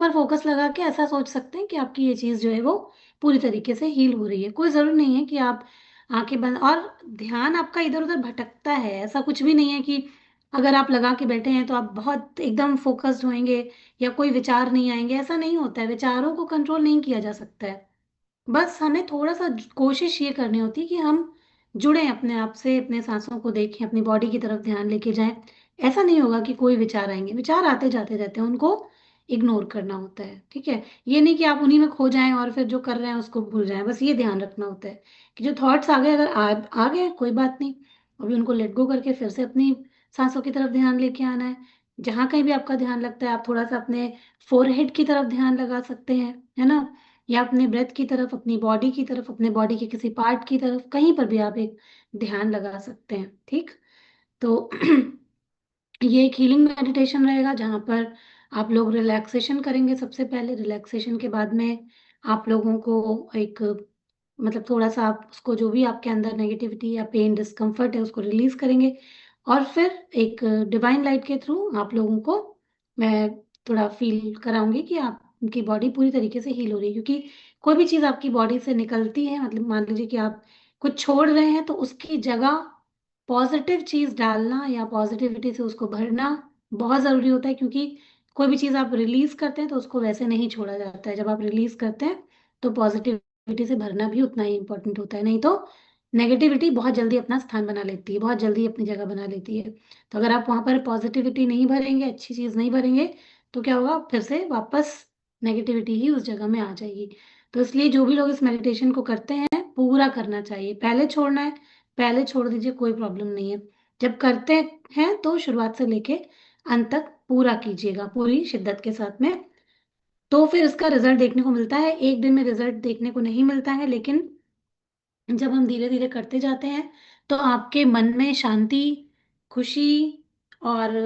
पर फोकस लगा के ऐसा सोच सकते हैं कि आपकी ये चीज जो है वो पूरी तरीके से हील हो रही है। कोई जरूरी नहीं है कि आप आंखें बंद, और ध्यान आपका इधर उधर भटकता है ऐसा कुछ भी नहीं है कि अगर आप लगा के बैठे हैं तो आप बहुत एकदम फोकस्ड होंगे या कोई विचार नहीं आएंगे। ऐसा नहीं होता है, विचारों को कंट्रोल नहीं किया जा सकता है। बस हमें थोड़ा सा कोशिश ये करनी होती है कि हम जुड़ें अपने आप से, अपने सांसों को देखें, अपनी बॉडी की तरफ ध्यान लेके जाएं। ऐसा नहीं होगा कि कोई विचार आएंगे, विचार आते जाते रहते हैं, उनको इग्नोर करना होता है। ठीक है, ये नहीं कि आप उन्हीं में खो जाएं और फिर जो कर रहे हैं उसको भूल जाएं। बस ये ध्यान रखना होता है कि जो थॉट्स आ गए, अगर आ गए कोई बात नहीं, अभी उनको लेट गो करके फिर से अपनी सांसों की तरफ ध्यान लेके आना है। जहां कहीं भी आपका ध्यान लगता है आप थोड़ा सा अपने फोरहेड की तरफ ध्यान लगा सकते हैं, है ना, या अपने ब्रेथ की तरफ, अपनी बॉडी की तरफ, अपने बॉडी के किसी पार्ट की तरफ, कहीं पर भी आप एक ध्यान लगा सकते हैं। ठीक, तो ये एक हीलिंग मेडिटेशन रहेगा जहाँ पर आप लोग रिलैक्सेशन करेंगे। सबसे पहले रिलैक्सेशन के बाद में आप लोगों को एक, मतलब थोड़ा सा आप उसको, जो भी आपके अंदर नेगेटिविटी या पेन डिस्कम्फर्ट है उसको रिलीज करेंगे। और फिर एक डिवाइन लाइट के थ्रू आप लोगों को मैं थोड़ा फील कराऊंगी कि आपकी बॉडी पूरी तरीके से हील हो रही है। क्योंकि कोई भी चीज़ आपकी बॉडी से निकलती है, मतलब मान लीजिए कि आप कुछ छोड़ रहे हैं तो उसकी जगह पॉजिटिव चीज डालना या पॉजिटिविटी से उसको भरना बहुत जरूरी होता है। क्योंकि कोई भी चीज आप रिलीज करते हैं तो उसको वैसे नहीं छोड़ा जाता है। जब आप रिलीज करते हैं तो पॉजिटिविटी से भरना भी उतना ही इंपॉर्टेंट होता है। नहीं तो नेगेटिविटी बहुत जल्दी अपना स्थान बना लेती है, बहुत जल्दी अपनी जगह बना लेती है। तो अगर आप वहां पर पॉजिटिविटी नहीं भरेंगे, अच्छी चीज नहीं भरेंगे, तो क्या होगा, फिर से वापस नेगेटिविटी ही उस जगह में आ जाएगी। तो इसलिए जो भी लोग इस मेडिटेशन को करते हैं पूरा करना चाहिए। पहले छोड़ना है, पहले छोड़ दीजिए, कोई प्रॉब्लम नहीं है। जब करते हैं तो शुरुआत से लेके अंत तक पूरा कीजिएगा, पूरी शिद्दत के साथ में। तो फिर इसका रिजल्ट देखने को मिलता है। एक दिन में रिजल्ट देखने को नहीं मिलता है, लेकिन जब हम धीरे धीरे करते जाते हैं तो आपके मन में शांति, खुशी, और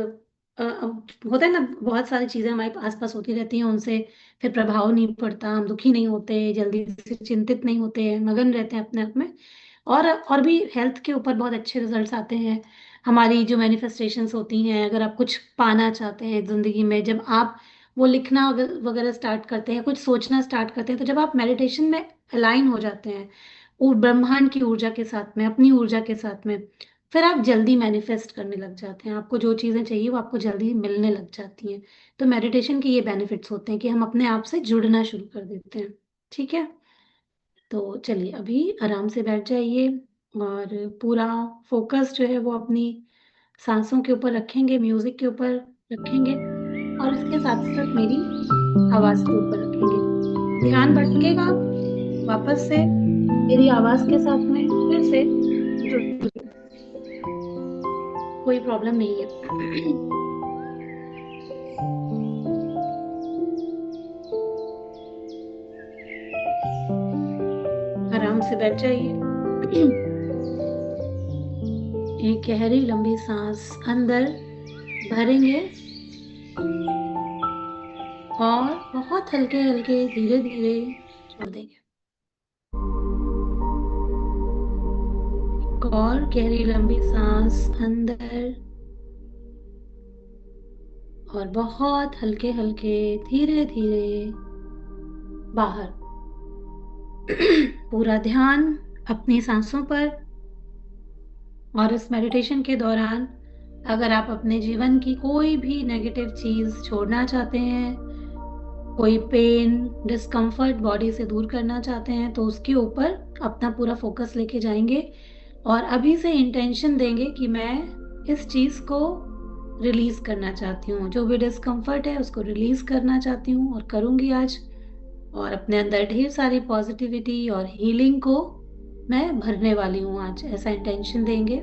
होता है ना, बहुत सारी चीजें हमारे आसपास होती रहती हैं, उनसे फिर प्रभाव नहीं पड़ता, हम दुखी नहीं होते, जल्दी से चिंतित नहीं होते, मगन रहते हैं अपने आप में। और भी हेल्थ के ऊपर बहुत अच्छे रिजल्ट्स आते हैं। हमारी जो मैनिफेस्टेशंस होती हैं, अगर आप कुछ पाना चाहते हैं जिंदगी में, जब आप वो लिखना वगैरह स्टार्ट करते हैं, कुछ सोचना स्टार्ट करते हैं, तो जब आप मेडिटेशन में अलाइन हो जाते हैं ब्रह्मांड की ऊर्जा के साथ में, अपनी ऊर्जा के साथ में, फिर आप जल्दी मैनिफेस्ट करने लग जाते हैं। आपको जो चीज़ें चाहिए वो आपको जल्दी मिलने लग जाती हैं। तो मेडिटेशन के ये बेनिफिट्स होते हैं कि हम अपने आप से जुड़ना शुरू कर देते हैं। ठीक है, तो चलिए अभी आराम से बैठ जाइए और पूरा फोकस जो है वो अपनी सांसों के ऊपर रखेंगे, म्यूजिक के ऊपर रखेंगे, और उसके साथ साथ मेरी आवाज के ऊपर रखेंगे। ध्यान भटकेगा, वापस से मेरी आवाज के साथ में फिर से जुड़ जाइए। कोई प्रॉब्लम नहीं है। आराम से बैठ जाइए। एक गहरी लंबी सांस अंदर भरेंगे और बहुत हल्के हल्के धीरे धीरे छोड़ देंगे। एक और गहरी लंबी सांस अंदर और बहुत हल्के हल्के धीरे धीरे बाहर। पूरा ध्यान अपनी सांसों पर। और इस मेडिटेशन के दौरान अगर आप अपने जीवन की कोई भी नेगेटिव चीज छोड़ना चाहते हैं, कोई पेन डिस्कम्फर्ट बॉडी से दूर करना चाहते हैं, तो उसके ऊपर अपना पूरा फोकस लेके जाएंगे और अभी से इंटेंशन देंगे कि मैं इस चीज को रिलीज करना चाहती हूँ, जो भी डिस्कम्फर्ट है उसको रिलीज करना चाहती हूँ और करूंगी आज। और अपने अंदर ढेर सारी पॉजिटिविटी और हीलिंग को मैं भरने वाली हूँ आज, ऐसा इंटेंशन देंगे।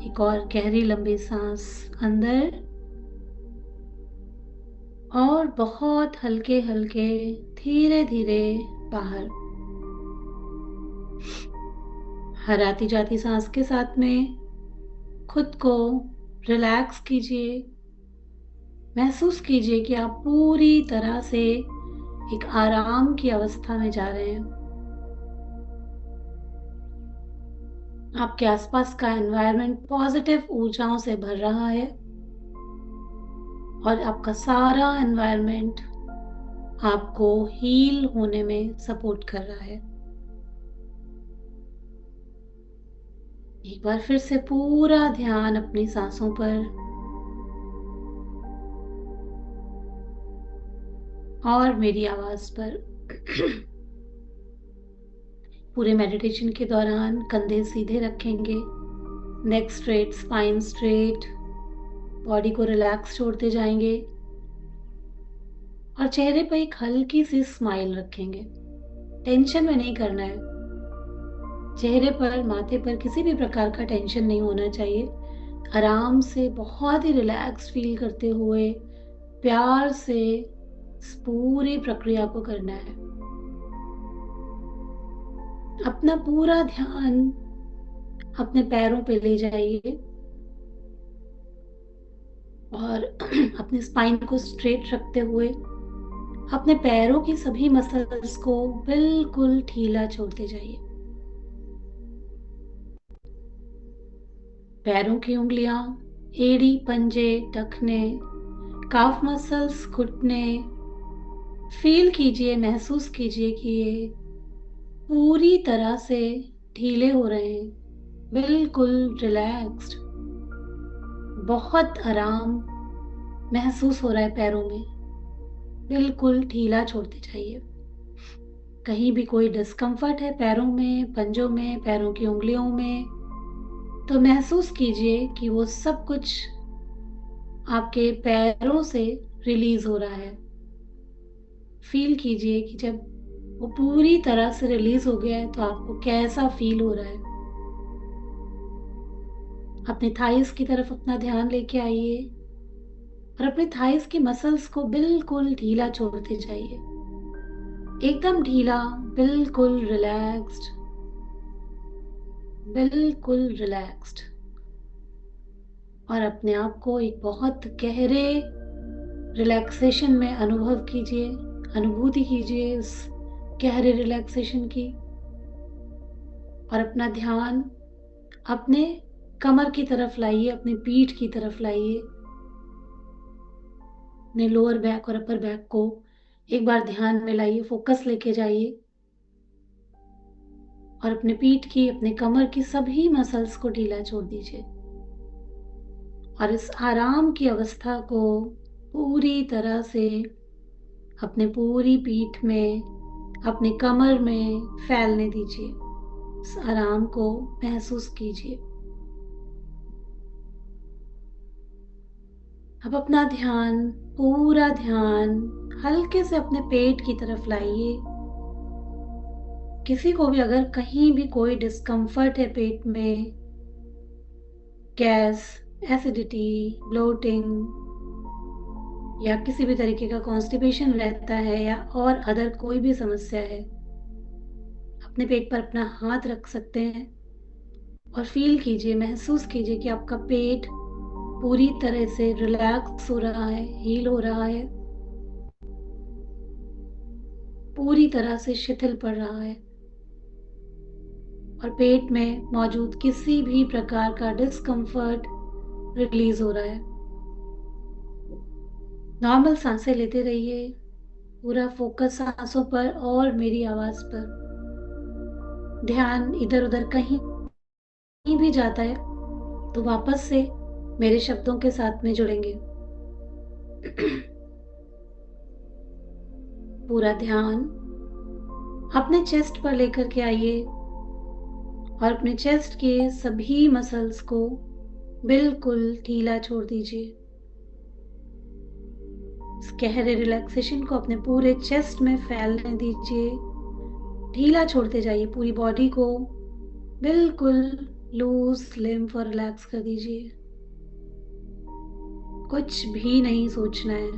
एक और गहरी लंबी सांस अंदर और बहुत हल्के हल्के धीरे धीरे बाहर। हर आती जाती सांस के साथ में खुद को रिलैक्स कीजिए। महसूस कीजिए कि आप पूरी तरह से एक आराम की अवस्था में जा रहे हैं। आपके आसपास का एनवायरनमेंट पॉजिटिव ऊर्जाओं से भर रहा है। और आपका सारा एनवायरनमेंट आपको हील होने में सपोर्ट कर रहा है। एक बार फिर से पूरा ध्यान अपनी सांसों पर और मेरी आवाज पर। पूरे मेडिटेशन के दौरान कंधे सीधे रखेंगे, नेक स्ट्रेट, स्पाइन स्ट्रेट, बॉडी को रिलैक्स छोड़ते जाएंगे और चेहरे पर एक हल्की सी स्माइल रखेंगे। टेंशन में नहीं करना है, चेहरे पर, माथे पर किसी भी प्रकार का टेंशन नहीं होना चाहिए। आराम से, बहुत ही रिलैक्स फील करते हुए प्यार से इस पूरी प्रक्रिया को करना है। अपना पूरा ध्यान अपने पैरों पे ले जाइए और अपने स्पाइन को स्ट्रेट रखते हुए अपने पैरों की सभी मसल्स को बिल्कुल ढीला छोड़ते जाइए। पैरों की उंगलियां, एड़ी, पंजे, टखने, काफ मसल्स, घुटने, फील कीजिए, महसूस कीजिए कि ये पूरी तरह से ढीले हो रहे हैं, बिल्कुल रिलैक्स्ड। बहुत आराम महसूस हो रहा है पैरों में, बिल्कुल ढीला छोड़ते जाइए। कहीं भी कोई डिस्कम्फर्ट है पैरों में, पंजों में, पैरों की उंगलियों में, तो महसूस कीजिए कि वो सब कुछ आपके पैरों से रिलीज हो रहा है। फील कीजिए कि जब वो पूरी तरह से रिलीज हो गया है तो आपको कैसा फील हो रहा है। अपने थाइस की तरफ अपना ध्यान लेके आइए और अपने थाइस की मसल्स को बिल्कुल ढीला छोड़ते जाइए, एकदम ढीला, बिल्कुल रिलैक्स्ड, बिल्कुल रिलैक्स्ड। और अपने आप को एक बहुत गहरे रिलैक्सेशन में अनुभूति कीजिए इस गहरे रिलैक्सेशन की। और अपना ध्यान अपने कमर की तरफ लाइए, अपनी पीठ की तरफ लाइए। अपने लोअर बैक और अपर बैक को एक बार ध्यान में लाइए, फोकस लेके जाइए और अपने पीठ की, अपने कमर की सभी मसल्स को ढीला छोड़ दीजिए। और इस आराम की अवस्था को पूरी तरह से अपने पूरी पीठ में, अपने कमर में फैलने दीजिए। इस आराम को महसूस कीजिए। अब अपना ध्यान, पूरा ध्यान हल्के से अपने पेट की तरफ लाइए। किसी को भी अगर कहीं भी कोई डिस्कम्फर्ट है पेट में, गैस, एसिडिटी, ब्लोटिंग या किसी भी तरीके का कॉन्स्टिपेशन रहता है या और अदर कोई भी समस्या है, अपने पेट पर अपना हाथ रख सकते हैं और फील कीजिए, महसूस कीजिए कि आपका पेट पूरी तरह से रिलैक्स हो रहा है, हील हो रहा है, पूरी तरह से शिथिल पड़ रहा है और पेट में मौजूद किसी भी प्रकार का डिस्कम्फर्ट रिलीज हो रहा है। नॉर्मल सांसें लेते रहिए, पूरा फोकस सांसों पर और मेरी आवाज पर। ध्यान इधर उधर कहीं भी जाता है तो वापस से मेरे शब्दों के साथ में जुड़ेंगे। पूरा ध्यान अपने चेस्ट पर लेकर के आइए और अपने चेस्ट के सभी मसल्स को बिल्कुल ढीला छोड़ दीजिए। इस गहरे रिलैक्सेशन को अपने पूरे चेस्ट में फैलने दीजिए। ढीला छोड़ते जाइए, पूरी बॉडी को बिल्कुल लूज, लिम्फ और रिलैक्स कर दीजिए। कुछ भी नहीं सोचना है,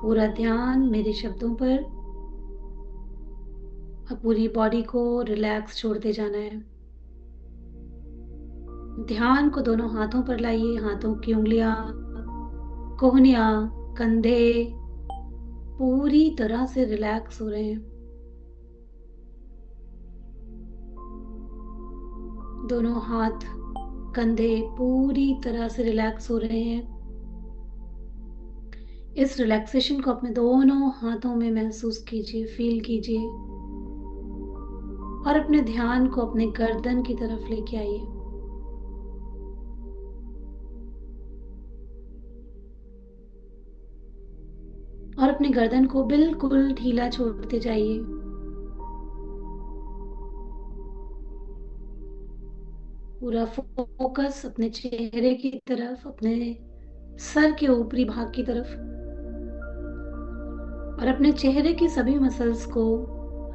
पूरा ध्यान मेरे शब्दों पर और पूरी बॉडी को रिलैक्स छोड़ते जाना है। ध्यान को दोनों हाथों पर लाइए, हाथों की उंगलियां, कोहनियां, कंधे पूरी तरह से रिलैक्स हो रहे हैं। दोनों हाथ, कंधे पूरी तरह से रिलैक्स हो रहे हैं। इस रिलैक्सेशन को अपने दोनों हाथों में महसूस कीजिए, फील कीजिए और अपने ध्यान को अपने गर्दन की तरफ लेके आइए। और अपनी गर्दन को बिल्कुल ढीला छोड़ते जाइए। पूरा फोकस अपने चेहरे की तरफ, अपने सर के ऊपरी भाग की तरफ, और अपने चेहरे की सभी मसल्स को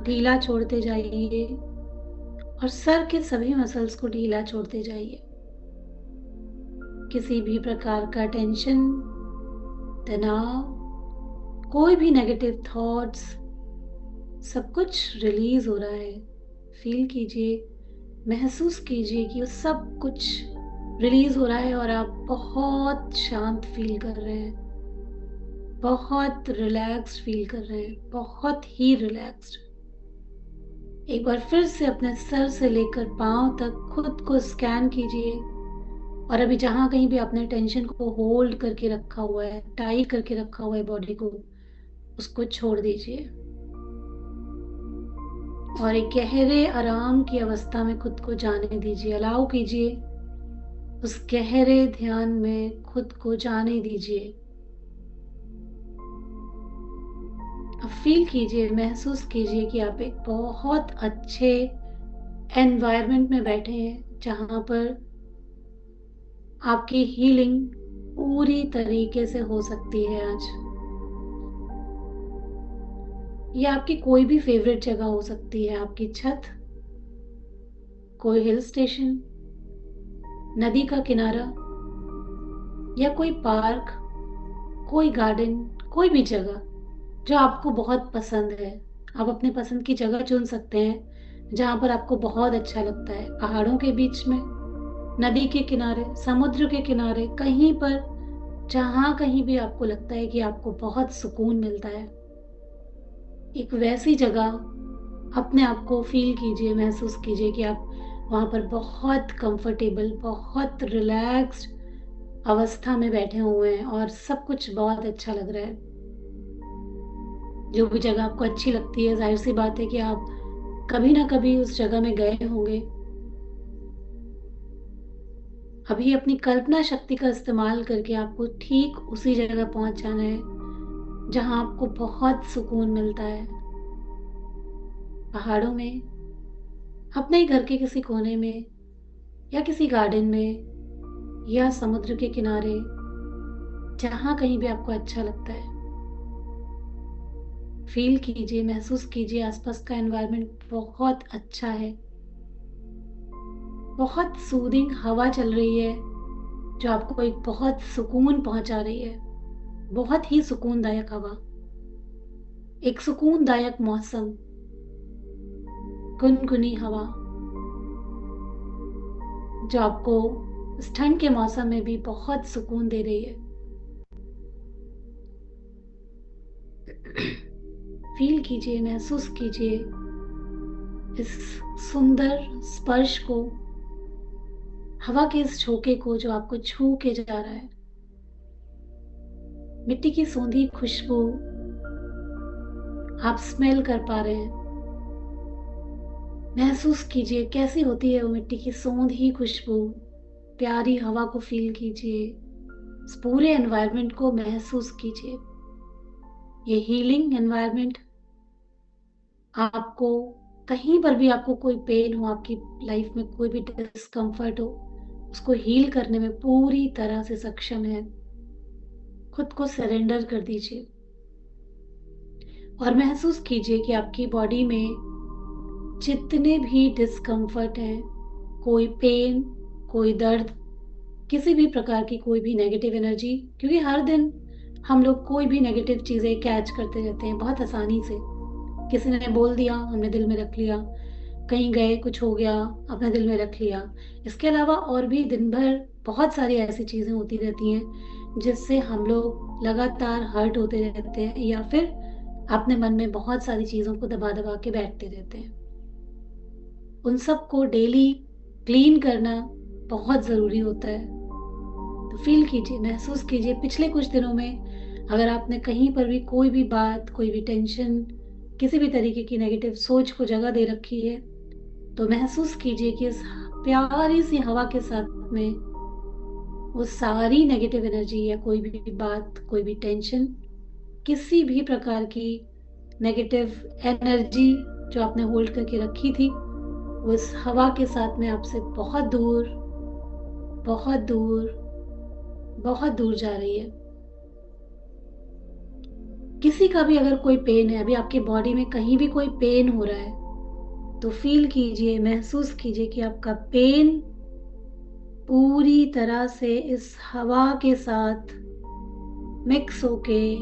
ढीला छोड़ते जाइए और सर के सभी मसल्स को ढीला छोड़ते जाइए। किसी भी प्रकार का टेंशन, तनाव, कोई भी नेगेटिव थॉट्स, सब कुछ रिलीज हो रहा है। फील कीजिए, महसूस कीजिए कि वो सब कुछ रिलीज हो रहा है और आप बहुत शांत फील कर रहे हैं, बहुत रिलैक्स्ड फील कर रहे हैं, बहुत ही रिलैक्स्ड। एक बार फिर से अपने सर से लेकर पांव तक खुद को स्कैन कीजिए और अभी जहां कहीं भी आपने टेंशन को होल्ड करके रखा हुआ है, टाइट करके रखा हुआ है बॉडी को, उसको छोड़ दीजिए और एक गहरे आराम की अवस्था में खुद को जाने दीजिए। अलाउ कीजिए, उस गहरे ध्यान में खुद को जाने दीजिए। अब फील कीजिए, महसूस कीजिए कि आप एक बहुत अच्छे एनवायरनमेंट में बैठे हैं जहां पर आपकी हीलिंग पूरी तरीके से हो सकती है आज। ये आपकी कोई भी फेवरेट जगह हो सकती है, आपकी छत, कोई हिल स्टेशन, नदी का किनारा या कोई पार्क, कोई गार्डन, कोई भी जगह जो आपको बहुत पसंद है। आप अपने पसंद की जगह चुन सकते हैं जहां पर आपको बहुत अच्छा लगता है। पहाड़ों के बीच में, नदी के किनारे, समुद्र के किनारे, कहीं पर जहां कहीं भी आपको लगता है कि आपको बहुत सुकून मिलता है, एक वैसी जगह अपने आप को फील कीजिए, महसूस कीजिए कि आप वहां पर बहुत कंफर्टेबल, बहुत रिलैक्स्ड अवस्था में बैठे हुए हैं और सब कुछ बहुत अच्छा लग रहा है। जो भी जगह आपको अच्छी लगती है, जाहिर सी बात है कि आप कभी ना कभी उस जगह में गए होंगे। अभी अपनी कल्पना शक्ति का इस्तेमाल करके आपको ठीक उसी जगह पहुंच जाना है जहां आपको बहुत सुकून मिलता है। पहाड़ों में, अपने ही घर के किसी कोने में, या किसी गार्डन में, या समुद्र के किनारे, जहां कहीं भी आपको अच्छा लगता है। फील कीजिए, महसूस कीजिए, आसपास का एनवायरनमेंट बहुत अच्छा है। बहुत सूदिंग हवा चल रही है जो आपको एक बहुत सुकून पहुंचा रही है। बहुत ही सुकूनदायक हवा, एक सुकूनदायक मौसम, गुनगुनी हवा जो आपको इस ठंड के मौसम में भी बहुत सुकून दे रही है। फील कीजिए, महसूस कीजिए इस सुंदर स्पर्श को, हवा के इस झोंके को जो आपको छू के जा रहा है। मिट्टी की सूंधी खुशबू आप स्मेल कर पा रहे हैं। महसूस कीजिए कैसी होती है वो मिट्टी की सूंधी खुशबू। प्यारी हवा को फील कीजिए, इस पूरे एनवायरनमेंट को महसूस कीजिए। ये हीलिंग एनवायरनमेंट आपको, कहीं पर भी आपको कोई पेन हो, आपकी लाइफ में कोई भी डिस्कम्फर्ट हो, उसको हील करने में पूरी तरह से सक्षम है। खुद को सरेंडर कर दीजिए और महसूस कीजिए कि आपकी बॉडी में जितने भी डिस्कम्फर्ट हैं, कोई पेन, कोई दर्द, किसी भी प्रकार की कोई भी नेगेटिव एनर्जी, क्योंकि हर दिन हम लोग कोई भी नेगेटिव चीज़ें कैच करते रहते हैं बहुत आसानी से। किसी ने बोल दिया, हमने दिल में रख लिया, कहीं गए, कुछ हो गया, अपने दिल में रख लिया। इसके अलावा और भी दिन भर बहुत सारी ऐसी चीज़ें होती रहती हैं जिससे हम लोग लगातार हर्ट होते रहते हैं या फिर अपने मन में बहुत सारी चीज़ों को दबा दबा के बैठते रहते हैं। उन सब को डेली क्लीन करना बहुत ज़रूरी होता है। तो फील कीजिए, महसूस कीजिए पिछले कुछ दिनों में अगर आपने कहीं पर भी कोई भी बात, कोई भी टेंशन, किसी भी तरीके की नेगेटिव सोच को जगह दे रखी है, तो महसूस कीजिए कि इस प्यारी सी हवा के साथ में वो सारी नेगेटिव एनर्जी या कोई भी बात, कोई भी टेंशन, किसी भी प्रकार की नेगेटिव एनर्जी जो आपने होल्ड करके रखी थी, वो इस हवा के साथ में आपसे बहुत दूर, बहुत दूर, बहुत दूर जा रही है। किसी का भी अगर कोई पेन है, अभी आपके बॉडी में कहीं भी कोई पेन हो रहा है, तो फील कीजिए, महसूस कीजिए कि आपका पेन पूरी तरह से इस हवा के साथ मिक्स होके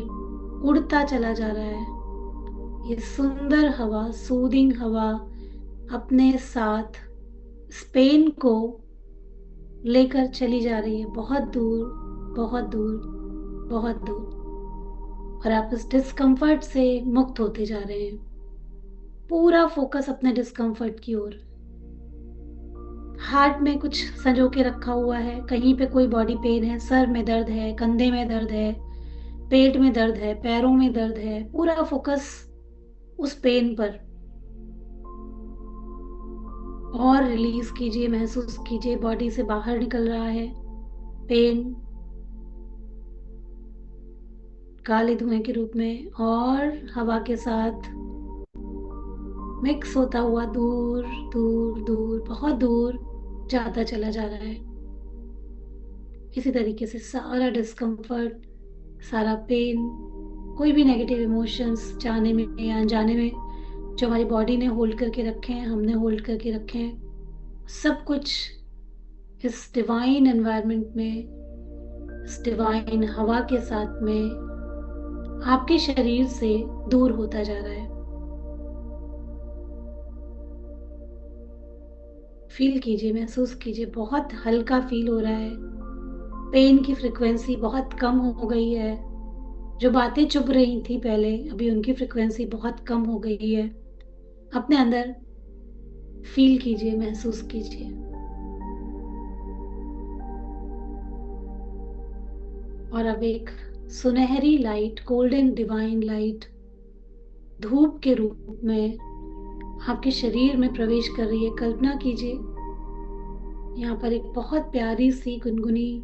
उड़ता चला जा रहा है। ये सुंदर हवा, सूदिंग हवा अपने साथ इस पेन को लेकर चली जा रही है बहुत दूर, बहुत दूर, बहुत दूर। और आप इस डिस्कम्फर्ट से मुक्त होते जा रहे हैं। पूरा फोकस अपने डिस्कम्फर्ट की ओर। हार्ट में कुछ संजो के रखा हुआ है, कहीं पे कोई बॉडी पेन है, सर में दर्द है, कंधे में दर्द है, पेट में दर्द है, पैरों में दर्द है, पूरा फोकस उस पेन पर। और रिलीज कीजिए, महसूस कीजिए बॉडी से बाहर निकल रहा है पेन, काले धुएं के रूप में, और हवा के साथ मिक्स होता हुआ दूर दूर दूर, बहुत दूर जाता चला जा रहा है। इसी तरीके से सारा डिस्कम्फर्ट, सारा पेन, कोई भी नेगेटिव इमोशंस जाने में या अनजाने में जो हमारी बॉडी ने होल्ड करके रखे हैं, हमने होल्ड करके रखे हैं, सब कुछ इस डिवाइन एनवायरनमेंट में, इस डिवाइन हवा के साथ में आपके शरीर से दूर होता जा रहा है। फील कीजिए, महसूस कीजिए, बहुत हल्का फील हो रहा है। पेन की फ्रिक्वेंसी बहुत कम हो गई है। जो बातें चुभ रही थी पहले, अभी उनकी फ्रिक्वेंसी बहुत कम हो गई है। अपने अंदर फील कीजिए, महसूस कीजिए। और अब एक सुनहरी लाइट, गोल्डन डिवाइन लाइट धूप के रूप में आपके शरीर में प्रवेश कर रही है। कल्पना कीजिए, यहाँ पर एक बहुत प्यारी सी गुनगुनी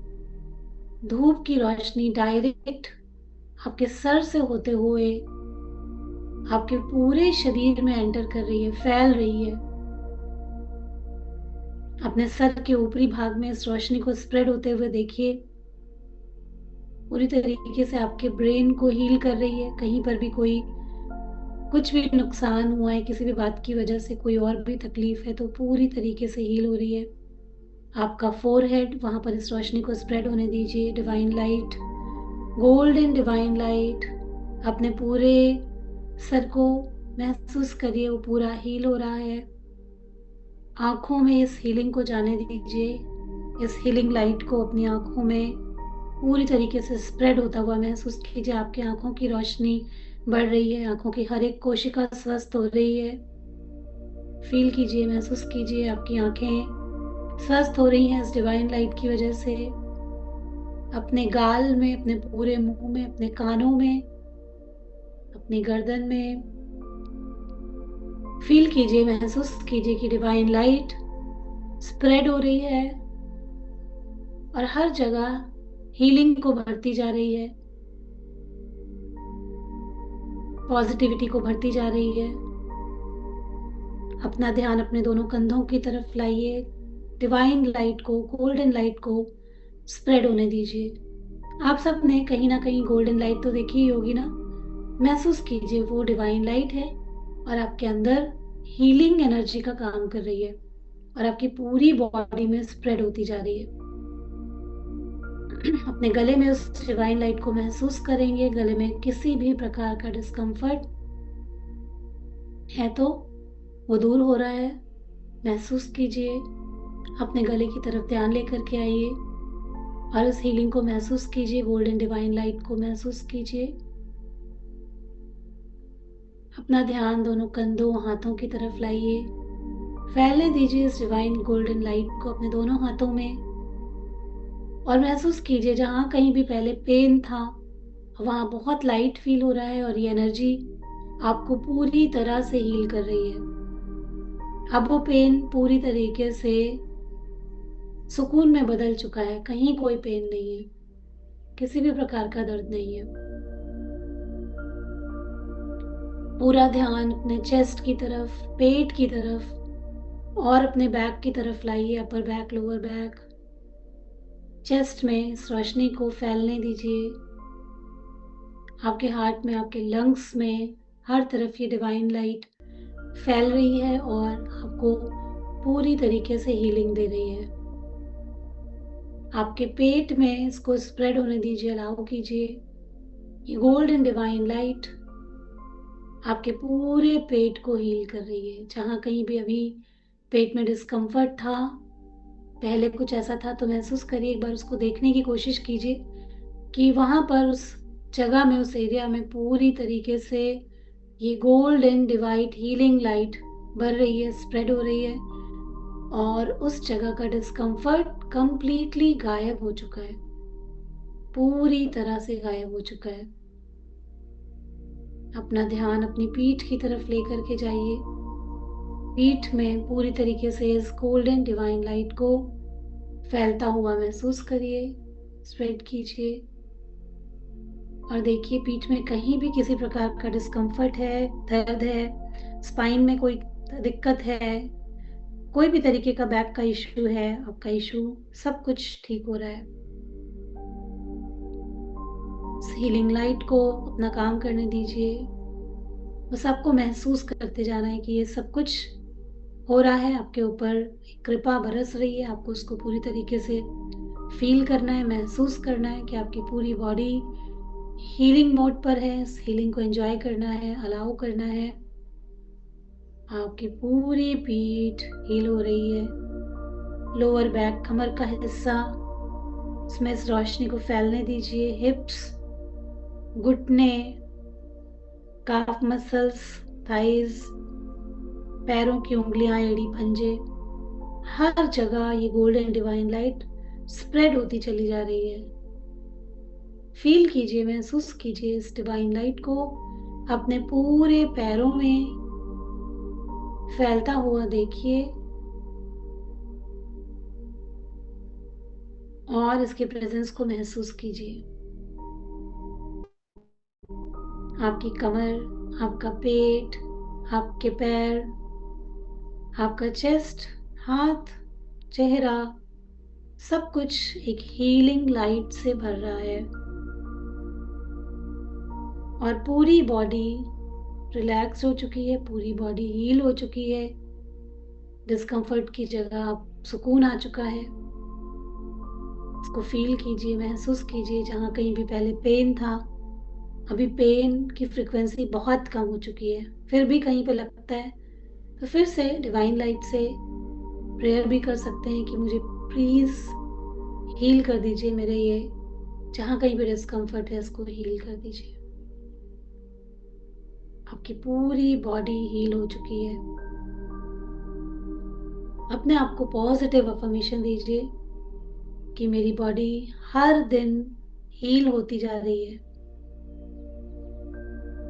धूप की रोशनी डायरेक्ट आपके सर से होते हुए आपके पूरे शरीर में एंटर कर रही है, फैल रही है। अपने सर के ऊपरी भाग में इस रोशनी को स्प्रेड होते हुए देखिए। पूरी तरीके से आपके ब्रेन को हील कर रही है। कहीं पर भी कोई कुछ भी नुकसान हुआ है किसी भी बात की वजह से, कोई और भी तकलीफ है, तो पूरी तरीके से हील हो रही है। आपका फोरहेड, वहां पर इस रोशनी को स्प्रेड होने दीजिए। Divine light, golden divine light अपने पूरे सर को महसूस करिए, वो पूरा हील हो रहा है। आंखों में इस हीलिंग को जाने दीजिए। इस हीलिंग लाइट को अपनी आंखों में पूरी तरीके से स्प्रेड होता हुआ महसूस कीजिए। आपकी आंखों की रोशनी बढ़ रही है, आंखों की हर एक कोशिका स्वस्थ हो रही है। फील कीजिए, महसूस कीजिए, आपकी आंखें स्वस्थ हो रही हैं इस डिवाइन लाइट की वजह से। अपने गाल में, अपने पूरे मुंह में, अपने कानों में, अपनी गर्दन में फील कीजिए, महसूस कीजिए कि डिवाइन लाइट स्प्रेड हो रही है और हर जगह हीलिंग को भरती जा रही है, पॉजिटिविटी को भरती जा रही है। अपना ध्यान अपने दोनों कंधों की तरफ लाइए। डिवाइन लाइट को, गोल्डन लाइट को स्प्रेड होने दीजिए। आप सब ने कहीं ना कहीं गोल्डन लाइट तो देखी ही होगी ना। महसूस कीजिए, वो डिवाइन लाइट है और आपके अंदर हीलिंग एनर्जी का काम कर रही है और आपकी पूरी बॉडी में स्प्रेड होती जा रही है। अपने गले में उस डिवाइन लाइट को महसूस करेंगे। गले में किसी भी प्रकार का डिस्कम्फर्ट है तो वो दूर हो रहा है। महसूस कीजिए, अपने गले की तरफ ध्यान लेकर के आइए और इस हीलिंग को महसूस कीजिए। गोल्डन डिवाइन लाइट को महसूस कीजिए। अपना ध्यान दोनों कंधों, हाथों की तरफ लाइए। फैलने दीजिए इस डिवाइन गोल्डन लाइट को अपने दोनों हाथों में और महसूस कीजिए जहां कहीं भी पहले पेन था, वहाँ बहुत लाइट फील हो रहा है और ये एनर्जी आपको पूरी तरह से हील कर रही है। अब वो पेन पूरी तरीके से सुकून में बदल चुका है, कहीं कोई पेन नहीं है, किसी भी प्रकार का दर्द नहीं है। पूरा ध्यान अपने चेस्ट की तरफ, पेट की तरफ और अपने बैक की तरफ लाइए। Upper back, lower back, chest में इस रोशनी को फैलने दीजिए। आपके हार्ट में, आपके लंग्स में, हर तरफ ये डिवाइन लाइट फैल रही है और आपको पूरी तरीके से हीलिंग दे रही है। आपके पेट में इसको स्प्रेड होने दीजिए, अलाउ कीजिए। ये गोल्डन डिवाइन लाइट आपके पूरे पेट को हील कर रही है। जहाँ कहीं भी अभी पेट में डिस्कम्फर्ट था, पहले कुछ ऐसा था, तो महसूस करिए, एक बार उसको देखने की कोशिश कीजिए कि वहाँ पर उस जगह में, उस एरिया में पूरी तरीके से ये गोल्डन डिवाइन हीलिंग लाइट बढ़ रही है, स्प्रेड हो रही है और उस जगह का डिस्कम्फर्ट कंप्लीटली गायब हो चुका है, पूरी तरह से गायब हो चुका है। अपना ध्यान अपनी पीठ की तरफ लेकर के जाइए। पीठ में पूरी तरीके से इस गोल्डन डिवाइन लाइट को फैलता हुआ महसूस करिए, स्प्रेड कीजिए और देखिए पीठ में कहीं भी किसी प्रकार का डिस्कम्फर्ट है, दर्द है, स्पाइन में कोई दिक्कत है, कोई भी तरीके का बैक का इश्यू है, आपका इश्यू, सब कुछ ठीक हो रहा है। हीलिंग लाइट को अपना काम करने दीजिए। बस आपको महसूस करते जाना है कि ये सब कुछ हो रहा है, आपके ऊपर कृपा बरस रही है। आपको उसको पूरी तरीके से फील करना है, महसूस करना है कि आपकी पूरी बॉडी हीलिंग मोड पर है। इस हीलिंग को एंजॉय करना है, अलाउ करना है। आपकी पूरी पीठ हील हो रही है। लोअर बैक, कमर का हिस्सा, उसमें इस रोशनी को फैलने दीजिए। हिप्स, घुटने, काफ मसल्स, थाइज, पैरों की उंगलियां, एड़ी, पंजे, हर जगह ये गोल्डन डिवाइन लाइट स्प्रेड होती चली जा रही है। फील कीजिए, महसूस कीजिए इस डिवाइन लाइट को अपने पूरे पैरों में फैलता हुआ देखिए और इसके प्रेजेंस को महसूस कीजिए। आपकी कमर, आपका पेट, आपके पैर, आपका चेस्ट, हाथ, चेहरा, सब कुछ एक हीलिंग लाइट से भर रहा है और पूरी बॉडी रिलैक्स हो चुकी है, पूरी बॉडी हील हो चुकी है। डिस्कम्फर्ट की जगह अब सुकून आ चुका है। इसको फील कीजिए, महसूस कीजिए। जहाँ कहीं भी पहले पेन था, अभी पेन की फ्रिक्वेंसी बहुत कम हो चुकी है। फिर भी कहीं पे लगता है तो फिर से डिवाइन लाइट से प्रेयर भी कर सकते हैं कि मुझे प्लीज हील कर दीजिए, मेरे ये जहाँ कहीं भी डिस्कम्फर्ट है इसको हील कर दीजिए। आपकी पूरी बॉडी हील हो चुकी है। अपने आप को पॉजिटिव अफर्मेशन दीजिए कि मेरी बॉडी हर दिन हील होती जा रही है।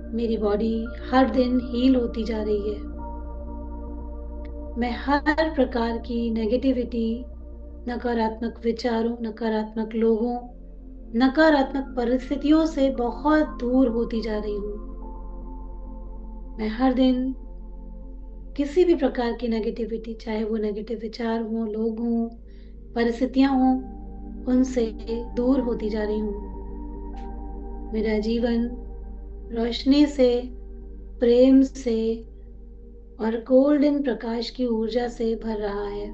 मेरी बॉडी हर दिन हील होती जा रही है। मैं हर प्रकार की नेगेटिविटी, नकारात्मक विचारों, नकारात्मक लोगों, नकारात्मक परिस्थितियों से बहुत दूर होती जा रही हूँ। मैं हर दिन किसी भी प्रकार की नेगेटिविटी, चाहे वो नेगेटिव विचार हो, लोग हों, परिस्थितियां हों, उनसे दूर होती जा रही हूँ। मेरा जीवन रोशनी से, प्रेम से और गोल्डन प्रकाश की ऊर्जा से भर रहा है।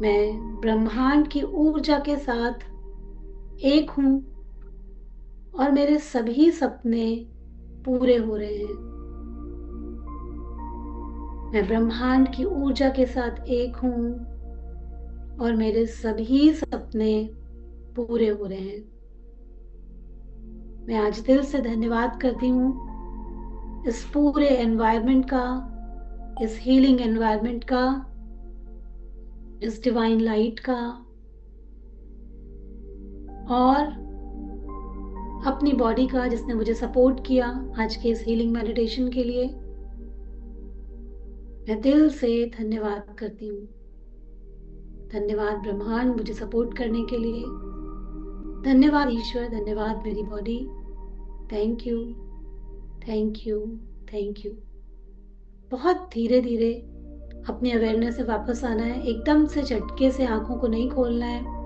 मैं ब्रह्मांड की ऊर्जा के साथ एक हूँ और मेरे सभी सपने पूरे हो रहे हैं। मैं ब्रह्मांड की ऊर्जा के साथ एक हूँ और मेरे सभी सपने पूरे हो रहे हैं। मैं आज दिल से धन्यवाद करती हूँ इस पूरे एनवायरनमेंट का, इस हीलिंग एनवायरनमेंट का, इस डिवाइन लाइट का और अपनी बॉडी का, जिसने मुझे सपोर्ट किया आज के इस हीलिंग मेडिटेशन के लिए, मैं दिल से धन्यवाद करती हूँ। धन्यवाद ब्रह्मांड मुझे सपोर्ट करने के लिए। धन्यवाद ईश्वर, धन्यवाद मेरी body. Thank you, thank you, thank you. बहुत धीरे धीरे अपनी अवेयरनेस से वापस आना है, एकदम से झटके से आंखों को नहीं खोलना है।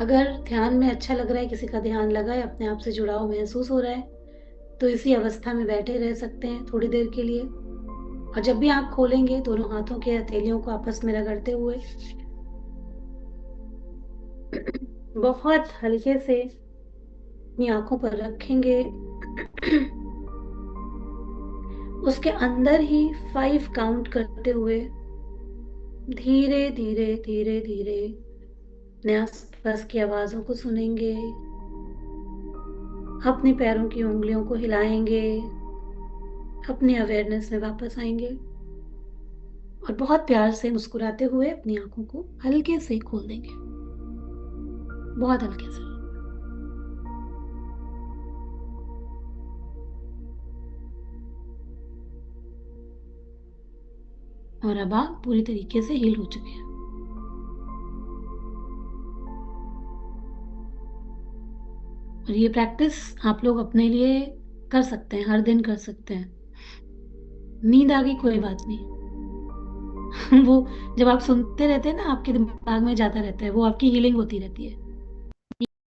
अगर ध्यान में अच्छा लग रहा है, किसी का ध्यान लगा है, अपने आप से जुड़ाव महसूस हो रहा है, तो इसी अवस्था में बैठे रह सकते हैं थोड़ी देर के लिए। और जब भी आंख खोलेंगे, दोनों हाथों के हथेलियों को आपस में रगड़ते हुए बहुत हल्के से अपनी आंखों पर रखेंगे। उसके अंदर ही 5 काउंट करते हुए धीरे धीरे धीरे धीरे अपने आसपास की आवाजों को सुनेंगे, अपने पैरों की उंगलियों को हिलाएंगे, अपनी अवेयरनेस में वापस आएंगे और बहुत प्यार से मुस्कुराते हुए अपनी आंखों को हल्के से खोल देंगे, बहुत हल्के से। और अब आप पूरी तरीके से हील हो चुके हैं। और ये प्रैक्टिस आप लोग अपने लिए कर सकते हैं, हर दिन कर सकते हैं। नींद आ गई, कोई बात नहीं। वो जब आप सुनते रहते हैं ना, आपके दिमाग में जाता रहता है, वो आपकी हीलिंग होती रहती है।